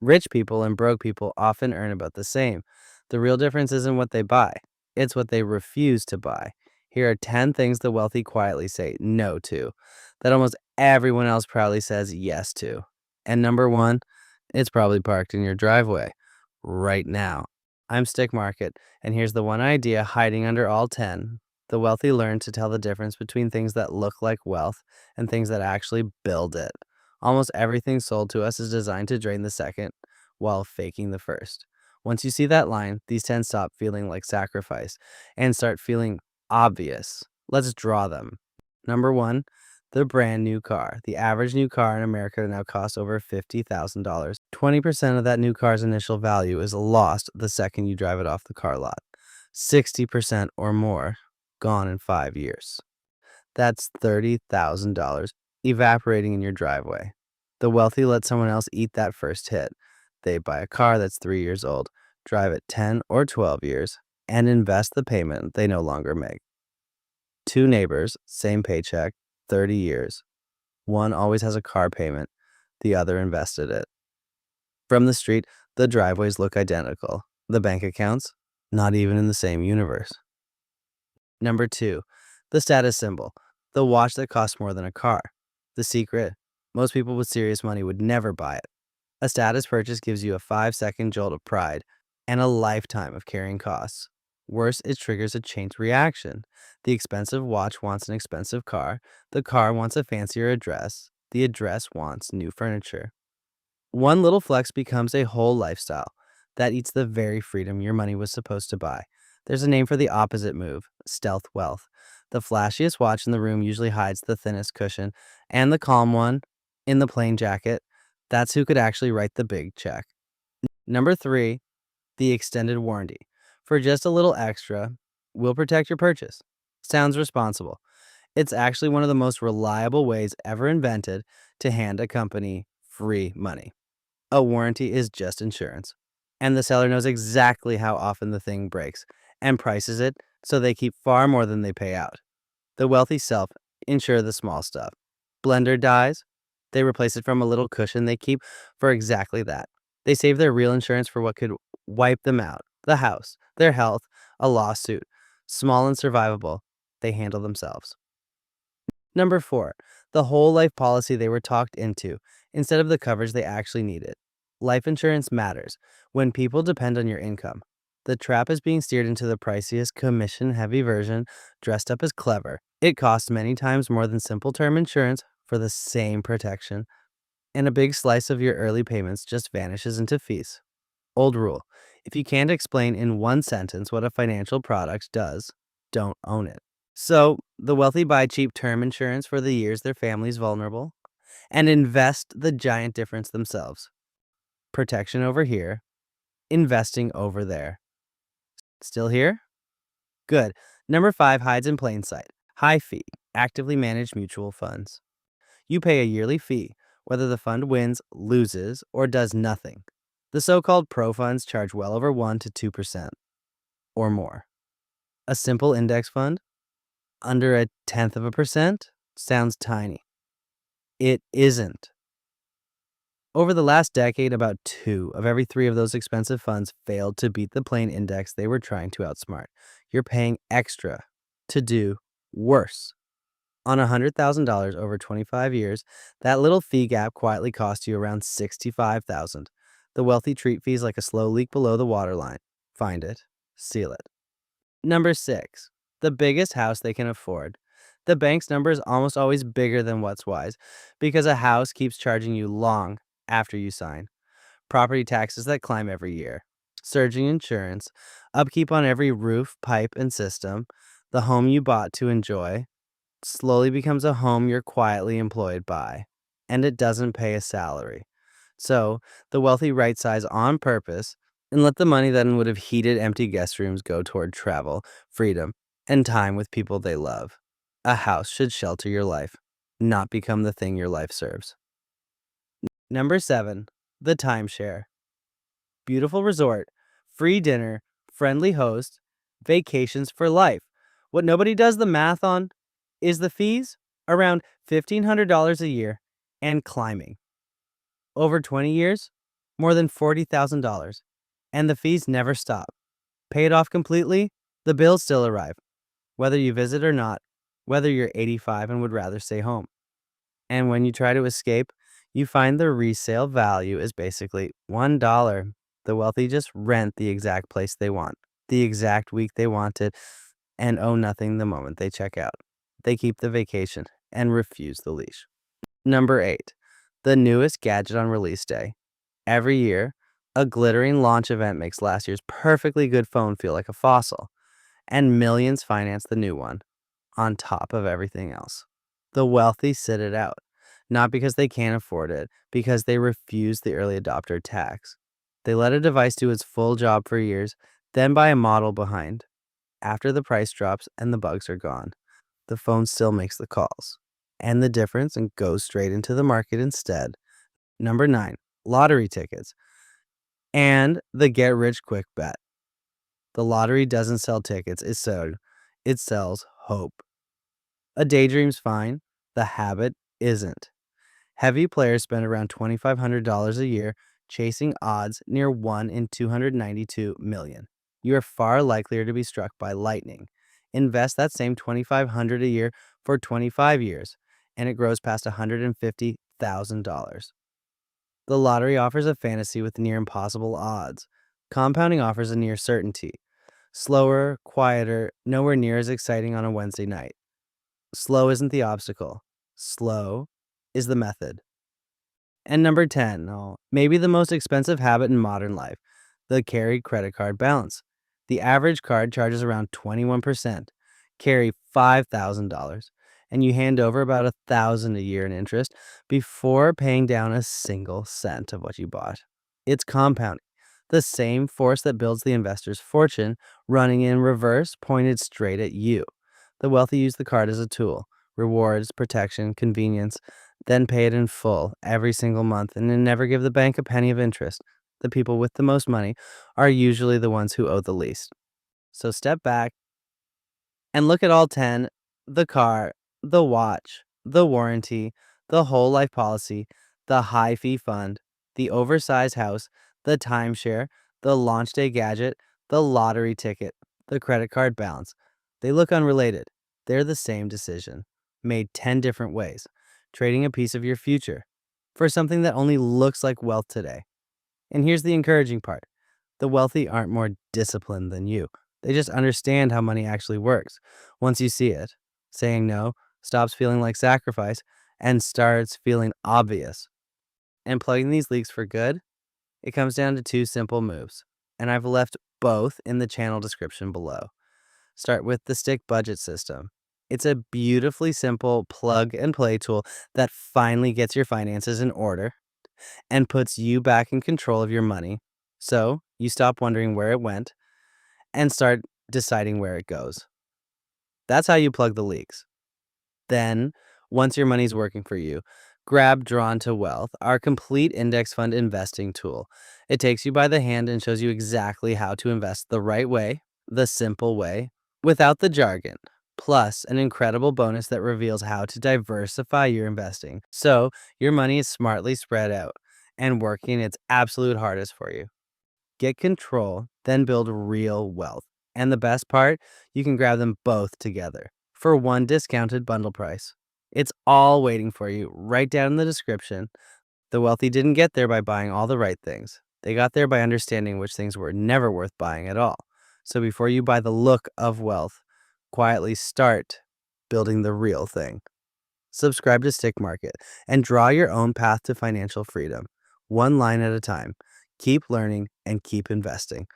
Rich people and broke people often earn about the same. The real difference isn't what they buy, it's what they refuse to buy. Here are 10 things the wealthy quietly say no to, that almost everyone else proudly says yes to. And number one, it's probably parked in your driveway right now. I'm Stick Market, and here's the one idea hiding under all 10. The wealthy learn to tell the difference between things that look like wealth and things that actually build it. Almost everything sold to us is designed to drain the second while faking the first. Once you see that line, these 10 stop feeling like sacrifice and start feeling obvious. Let's draw them. Number one, the brand new car. The average new car in America now costs over $50,000. 20% of that new car's initial value is lost the second you drive it off the car lot. 60% or more gone in 5 years. That's $30,000 evaporating in your driveway. The wealthy let someone else eat that first hit. They buy a car that's 3 years old, drive it 10 or 12 years, and invest the payment they no longer make. Two neighbors, same paycheck, 30 years. One always has a car payment, the other invested it. From the street, the driveways look identical. The bank accounts, not even in the same universe. Number two, the status symbol, the watch that costs more than a car. The secret, most people with serious money would never buy it. A status purchase gives you a 5-second jolt of pride and a lifetime of carrying costs. Worse, it triggers a chain reaction. The expensive watch wants an expensive car. The car wants a fancier address. The address wants new furniture. One little flex becomes a whole lifestyle that eats the very freedom your money was supposed to buy. There's a name for the opposite move, stealth wealth. The flashiest watch in the room usually hides the thinnest cushion, and the calm one in the plain jacket, that's who could actually write the big check. Number three, the extended warranty. For just a little extra, we'll protect your purchase. Sounds responsible. It's actually one of the most reliable ways ever invented to hand a company free money. A warranty is just insurance, and the seller knows exactly how often the thing breaks and prices it so they keep far more than they pay out. The wealthy self insure the small stuff. Blender dies, they replace it from a little cushion they keep for exactly that. They save their real insurance for what could wipe them out: the house, their health, a lawsuit. Small and survivable, they handle themselves. Number four, the whole life policy they were talked into instead of the coverage they actually needed. Life insurance matters when people depend on your income. The trap is being steered into the priciest, commission heavy version, dressed up as clever. It costs many times more than simple term insurance for the same protection, and a big slice of your early payments just vanishes into fees. Old rule: if you can't explain in one sentence what a financial product does, don't own it. So, the wealthy buy cheap term insurance for the years their family's vulnerable and invest the giant difference themselves. Protection over here, investing over there. Still here? Good. Number five hides in plain sight. High fee, actively managed mutual funds. You pay a yearly fee, whether the fund wins, loses, or does nothing. The so-called pro funds charge well over 1 to 2% or more. A simple index fund, under a tenth of a percent, sounds tiny. It isn't. Over the last decade, about 2 of every 3 of those expensive funds failed to beat the plain index they were trying to outsmart. You're paying extra to do worse. On $100,000 over 25 years, that little fee gap quietly cost you around $65,000. The wealthy treat fees like a slow leak below the waterline. Find it, seal it. Number 6, the biggest house they can afford. The bank's number is almost always bigger than what's wise because a house keeps charging you long after you sign. Property taxes that climb every year, surging insurance, upkeep on every roof, pipe, and system. The home you bought to enjoy slowly becomes a home you're quietly employed by, and it doesn't pay a salary. So, the wealthy right size on purpose and let the money that would have heated empty guest rooms go toward travel, freedom, and time with people they love. A house should shelter your life, not become the thing your life serves. Number 7, the timeshare. Beautiful resort, free dinner, friendly host, vacations for life. What nobody does the math on is the fees, around $1,500 a year and climbing. Over 20 years, more than $40,000. And the fees never stop. Pay it off completely, the bills still arrive, whether you visit or not, whether you're 85 and would rather stay home. And when you try to escape, you find the resale value is basically $1. The wealthy just rent the exact place they want, the exact week they want it, and owe nothing the moment they check out. They keep the vacation and refuse the leash. Number 8, the newest gadget on release day. Every year, a glittering launch event makes last year's perfectly good phone feel like a fossil, and millions finance the new one on top of everything else. The wealthy sit it out, not because they can't afford it, because they refuse the early adopter tax. They let a device do its full job for years, then buy a model behind. After the price drops and the bugs are gone, the phone still makes the calls and the difference and goes straight into the market instead. Number 9, lottery tickets and the get rich quick bet. The lottery doesn't sell tickets, it sells hope. A daydream's fine, the habit isn't. Heavy players spend around $2,500 a year chasing odds near 1 in 292 million. You are far likelier to be struck by lightning. Invest that same $2,500 a year for 25 years, and it grows past $150,000. The lottery offers a fantasy with near impossible odds. Compounding offers a near certainty. Slower, quieter, nowhere near as exciting on a Wednesday night. Slow isn't the obstacle. Slow is the method. And number 10, maybe the most expensive habit in modern life, the carried credit card balance. The average card charges around 21%. Carry $5,000, and you hand over about $1,000 a year in interest before paying down a single cent of what you bought. It's compounding, the same force that builds the investor's fortune, running in reverse, pointed straight at you. The wealthy use the card as a tool, rewards, protection, convenience, then pay it in full every single month and then never give the bank a penny of interest. The people with the most money are usually the ones who owe the least. So step back and look at all 10: the car, the watch, the warranty, the whole life policy, the high fee fund, the oversized house, the timeshare, the launch day gadget, the lottery ticket, the credit card balance. They look unrelated. They're the same decision, made 10 different ways, trading a piece of your future for something that only looks like wealth today. And here's the encouraging part: the wealthy aren't more disciplined than you. They just understand how money actually works. Once you see it, saying no stops feeling like sacrifice and starts feeling obvious. And plugging these leaks for good, it comes down to 2 simple moves. And I've left both in the channel description below. Start with the stick budget system. It's a beautifully simple plug and play tool that finally gets your finances in order and puts you back in control of your money. So you stop wondering where it went and start deciding where it goes. That's how you plug the leaks. Then, once your money's working for you, grab Drawn to Wealth, our complete index fund investing tool. It takes you by the hand and shows you exactly how to invest the right way, the simple way, without the jargon. Plus, an incredible bonus that reveals how to diversify your investing so your money is smartly spread out and working its absolute hardest for you. Get control, then build real wealth. And the best part, you can grab them both together for one discounted bundle price. It's all waiting for you right down in the description. The wealthy didn't get there by buying all the right things. They got there by understanding which things were never worth buying at all. So before you buy the look of wealth, quietly start building the real thing. Subscribe to Stick Market and draw your own path to financial freedom, one line at a time. Keep learning and keep investing.